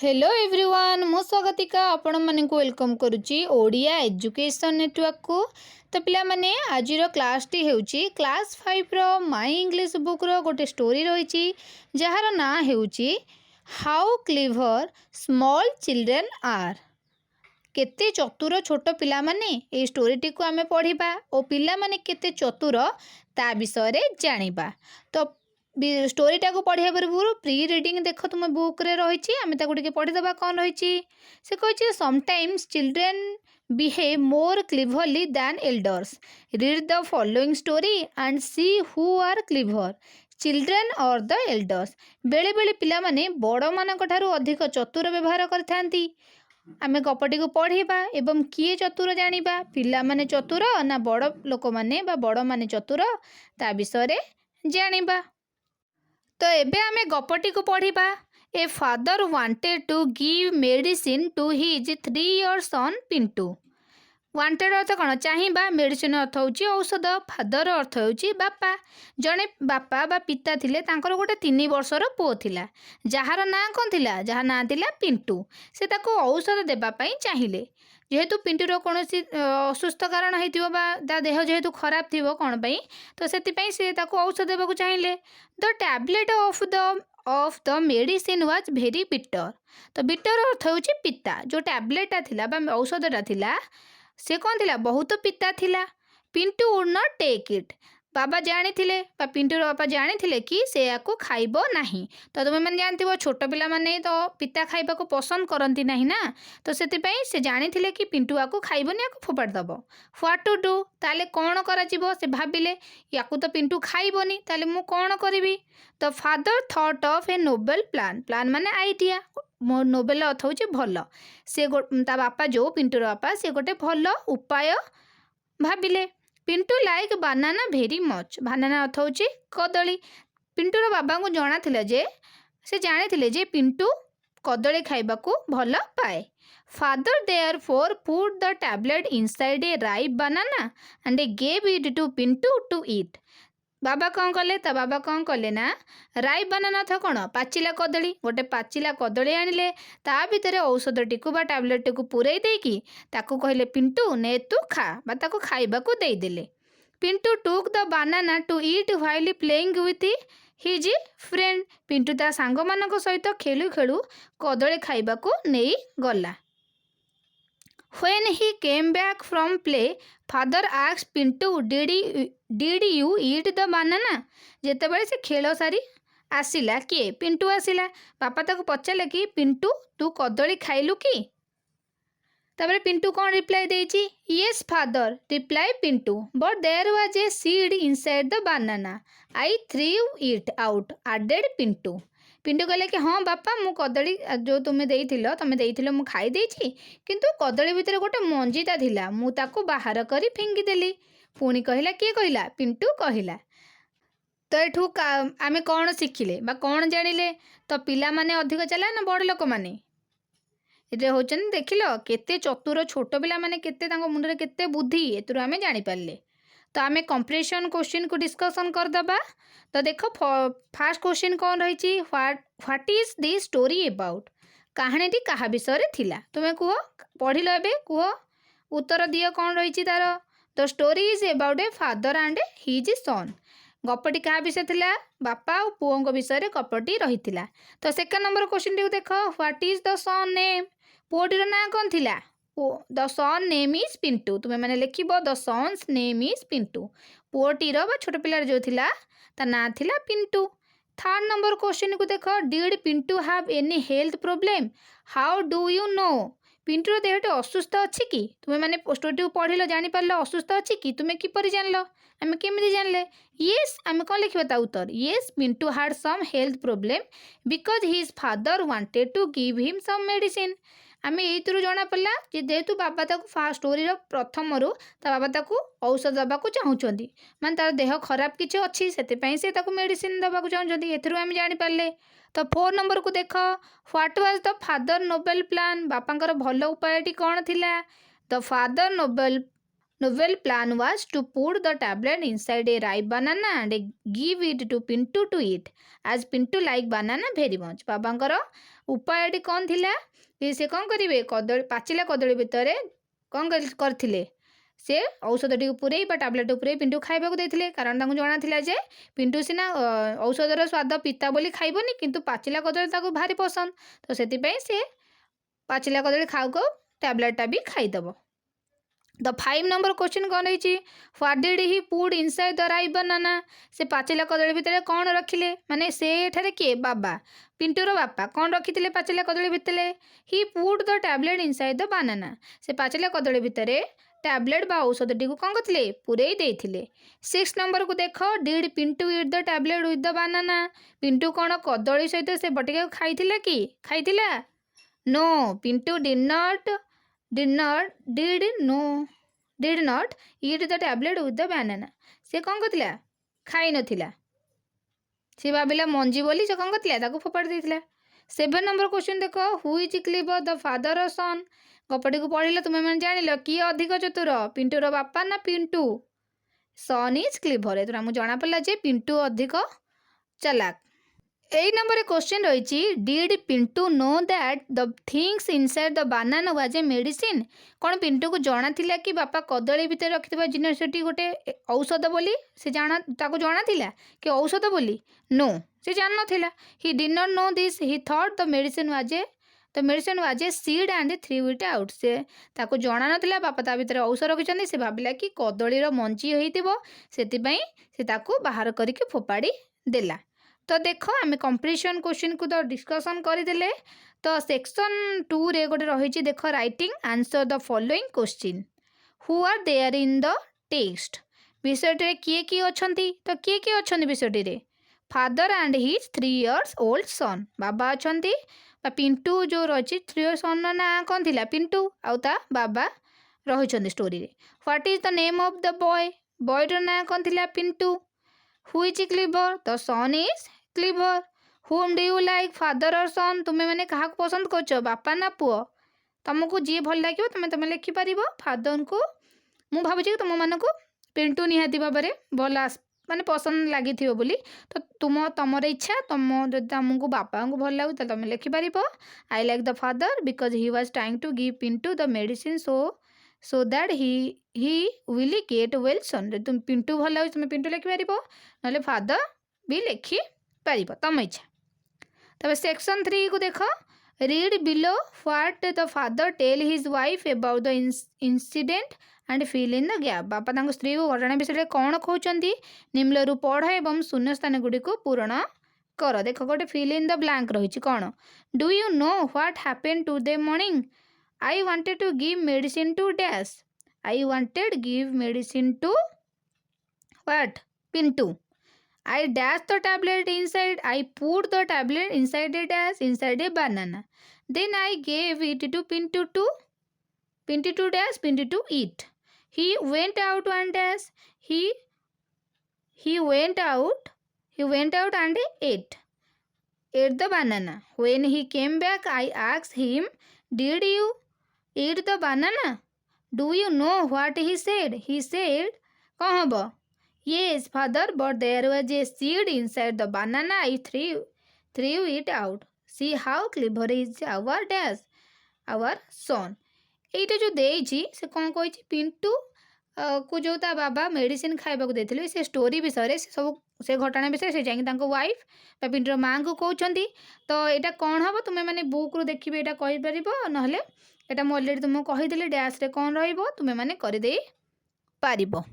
Hello everyone मु स्वागतिका आपण मानक वेलकम करुच्ची ओडिया एजुकेशन नेटवर्क को। तो पिला माने आज क्लास टी हेउची क्लास 5 रो माय इंग्लिश बुक रो गोटे स्टोरी रही जार ना हेउची how clever small children are. केते चतुर छोट पिला माने ए स्टोरी टी को आमे पढ़िबा ओ पिला माने केते चतुर ता विषय रे जानिबा। तो स्टोरीटा को पढ़िया पूर्व प्री रिडिंग देख तुम बुक रे रही आम ताको पढ़ीदे कौन रही से कही sometimes children behave more cleverly than elders read the following story and see who are clever children और द एल्डर्स। बेले बेले पिला माने बड़ मानक ठारू अधिक चतुर व्यवहार करथांती। आमे गपटी को पढ़िबा एवं किए चतुर जानिबा पिला माने चतुर ना बड़ लोक माने बा बड़ माने चतुर ता विषय रे जानिबा। तो एबे आमे गपटी को पढ़िबा। A father wanted to give medicine to his 3 year son Pintu. Wanted अर्थ कौन चाहिए मेडिसिन अर्थ होची औषध फादर अर्थ होची बापा। जड़े बापा बा पिता थिले तांकर गोटे 3 वर्षर पुओ थिला जार ना कौन थिला जार ना थिला पिंटू। से ताको औषध देबा पई चाहिए जेहेतु पिंटूर कौन असुस्थ कारण होता देह जेहेतु खराब थी कौन पाई तो से ताको औषध देवाक चाहिए। The tablet of the medicine was very bitter. तो बिटर अर्थ होची पिता। जो टैबलेटा थिला बा औषधटा थिला से कौन थिला बहुत पिता थिला। Pintu would not take it. बाबा जानी थिले बा पिंटूर बापा जानी थिले कि से याको खाइबो नाही। तो तुम मैंने जानती छोट पिला माने तो पिता खाइबा को पसंद करती नहीं ना तो से जानी थिले कि पिंटू याको खाइबनी याको फोपाड़ दब। व्हाट टू डू ताले कौन करा जीवो से भाबिले याको तो पिंटू खाइबनी ताले मु कौन करिवि। The father thought of a noble plan. Plan माने आइडिया नोबेल अर्थ होची भल। से ता बापा जो पिंटूर बापा से गोटे भल उपाय भाबिले। Pintu like banana very much. Banana अर्थ होची कदली। पिंटूर बाबा को जना थिला जे से जानी थिले जे पिंटू कदली खाइबा को भल पाए। Father therefore put the tablet inside a ripe banana and gave it to Pintu to eat. बाबा कौन कले ता बाबा कौन कले ना राई बनाना था कौन पाचिला कदली गोटे पाचिला कदली आनिले ता भितर औषध टीकू बा टैबलेट टीकू पुरई देकी ताकू कहले पिंटू ने तू खा बा ताकू खाइबा को दे देले। Pintu took the banana to eat while playing with his friend. Pintu ता सांग मानक सहित खेलु खेलु कदली खाइबा को नहीं गला। When he came back from play, father asked Pintu, did you eat the banana? जेतेबेले से खेल सारी आसिला किए पिंटू आसिला बापा ताको पचारे कि पिंटू तू कदली खाइलु कि। तबरे पिंटू कौन रिप्लाई देची yes father reply Pintu but there was a seed inside the banana I threw it out added Pintu. Pintu कहले कि हाँ बापा मु कदली जो तुम्हें देइथिलो मु खाई देछि किंतु कदली भितर गोटे मंजीटा थिला मु ताको बाहर करी फिंगी देली। पुणी कहला किए कहला पिंटू कहला। तो एठू आमे कौन शिखिले बा कौन जानिले तो पिला माने अधिक चला ना बड़ लोक माने ये होचन देखिल केते चतुर छोट पिला माने केते तांको मुंडरे केते बुद्धि एतुर आमे जानि पारले। तो आमे कंप्रेशन क्वेश्चन को डिस्कशन कर दबा। तो देखो फास्ट क्वेश्चन कौन रही what is the story about. कहानीटी कहा विषय रे थिला तुम्हें कुह पढ़िल एबे कुह उत्तर दियो कौन रही तार। The story is about a father and his son. गपटी क्या विषय थिला बापा और पुओं विषय गपटी रही। तो सेकंड नंबर क्वेश्चन टी देखो what is the son name. पुओटीर ना कौन थिला the son name is Pintu. तुम्हें मैंने लिखिबो the son's name is Pintu. पुओटीर बा छोट पिलार जो थिला ता ना थिला पिंटू। थर्ड नंबर क्वेश्चन को देखो did Pintu have any health problem how do you know. पिंटूर देहटे असुस्थ अच्छी कि तुम्हें मैंने स्टोरी पढ़िल जापर असुस्थ अच्छी कि तुम्हें किपर जान आम केमी जानले येस आम कौन लिखा ता उत्तर yes Pintu had some health problem because his father wanted to give him some medicine. आम यू जना पड़ा जेहेतु बाबा ताको स्टोरी प्रथम रू ता बाबा ताको औषध दबाक चाहूँगी माने तार देह खराब किसी अच्छी से मेडिसिन दबाक चाहूँगी एम जापारे। तो 4 नंबर को देख what was the father noble plan. बापांकर भल उपायटी कौन थिला। The father noble plan was to put the tablet inside a ripe banana and give it to Pintu to eat as Pintu like banana very much. बाबांकर उपायटी कौन थिला कि से कौन करेंगे कदली पाचिला कदली भितर कौन करथिले से औषधटी पुरे टैबलेट पुरे पिंटू खाइबा देते कारण तांको जना थिला जे पिंटू सिना औषधर स्वाद पिता बोली खाइबनी किंतु पाचिला कदली ताको भारी पसंद तो सेतिपई से पाचिला कदली खाऊ खाऊ टैबलेटटा भी खाईदब। द 5 नंबर क्वेश्चन कौन रही what did he put inside the ripe banana से पाचिला कदली भितर कौन रखिले माने से एठारे किए बाबा पिंटूर बापा कौन रखिथिले पाचिला कदली भितर he put the tablet inside the banana से पाचिला कदली भितर टैबलेट बा औषधटी को कौन करथिले पुरई देथिले। 6 नंबर को देख did Pintu eat the tablet with the banana Pintu कौन कदली सहित से बटिका खाइथिला कि खाइथिला no Pintu did not eat the tablet with the banana से कौन करथिला खाई नथिला से भाविला मंजी बोली से कौन करथिला ताको फोपाड़ी देथिला। 7 नंबर क्वेश्चन देखो who is clever the father or son गपटी को पढ़िल तुम मैंने जानिल किए अधिक चतुर पिंटूर बापा ना पिंटू सन इज क्लीवर एथरा हमको जना पड़ला जे पिंटू अधिक चालाक। 8 नंबर क्वेश्चन रही did Pintu know that the things inside the banana was a medicine कौन पिंटू को जना थिला कि बापा कदली भितर रखिथिबा जिनसटी गोटे औषध बोली से जाना ताको जना थिला कि औषध बोली नो से जान नथिला he did not know this he thought the medicine was a seed and threw it out से ताको जना नथिला बापा ता भितर औषध रखिछन्ती से भाबिला कि कदलीर मंजी होइतिबो सेतिपई से ताको बाहर करिके फोपाड़ी देला। तो देखो आम कंप्रीहेंशन क्वेश्चन को तो डिस्कसन करदे तो सेक्शन 2 रे गोटे रही देख writing answer the following question who are there in the text विषय किए किए अच्छी तो किए किए अच्छा विषय father and his 3 years old son बाबा अच्छा पिंटू जो रही 3 years सन ना कौन थी पिंटू आउता बाबा रही story what is the name of the बॉयर ना कौन थी Pintu who is clever the son is clever whom do you like father or son तुम्हें मैंने क्या पसंद कर बापा ना पुओ तुमको जी भल लगे तुम लिखिपर फादर को मुझे भावुँ तुम मानक पिंटू निहाती भाव में भल माने पसंद लगी बोली तो तुमर इच्छा तुम जो तुमको बापा को भल लगे तुम लिखिपर I like the father because he was trying to give Pintu the medicine so that he will get well soon तुम पिंटू भल लगे तुम पिंटू लिखिपर ना फादर भी लिखिपर तुम इच्छा। तब सेक्शन 3 को देख read below what the father tell his wife about the incident and fill in the gap बापा तांको स्त्री को घटना विषय कौन कहते निम्नरू पढ़ एवं शून्यस्थान गुड़ी को पूरण कर देख गोटे फिल इन द ब्लैंक रही कौन do you know what happened to the morning I wanted to give medicine to dash I wanted give medicine to what Pintu I dashed the tablet inside. I put the tablet inside a dash inside a banana. Then I gave it to Pintu to dash Pintu to eat. He went out and dash. He went out and ate the banana. When he came back, I asked him, "Did you eat the banana?" Do you know what he said? He said, "कौन हबो?" Yes, father, but there was a seed inside the banana. I threw it out. See how clever is our dash, our son. एटा जो देइछि से कौन कहि पिंटू को जो ता बाबा medicine खाइबा को देथिले से स्टोरी विषय से सब से घटना विषय से जाई तांको वाइफ बा पिंटूर माँ को कहउछंती तो एटा कौन हबो तुमे माने बुक रो देखिबे एटा कहि परिबो नहले एटा मो ऑलरेडी तुमको कहि देले डैश रे कौन रहइबो तुमे माने करि देई पारिबो।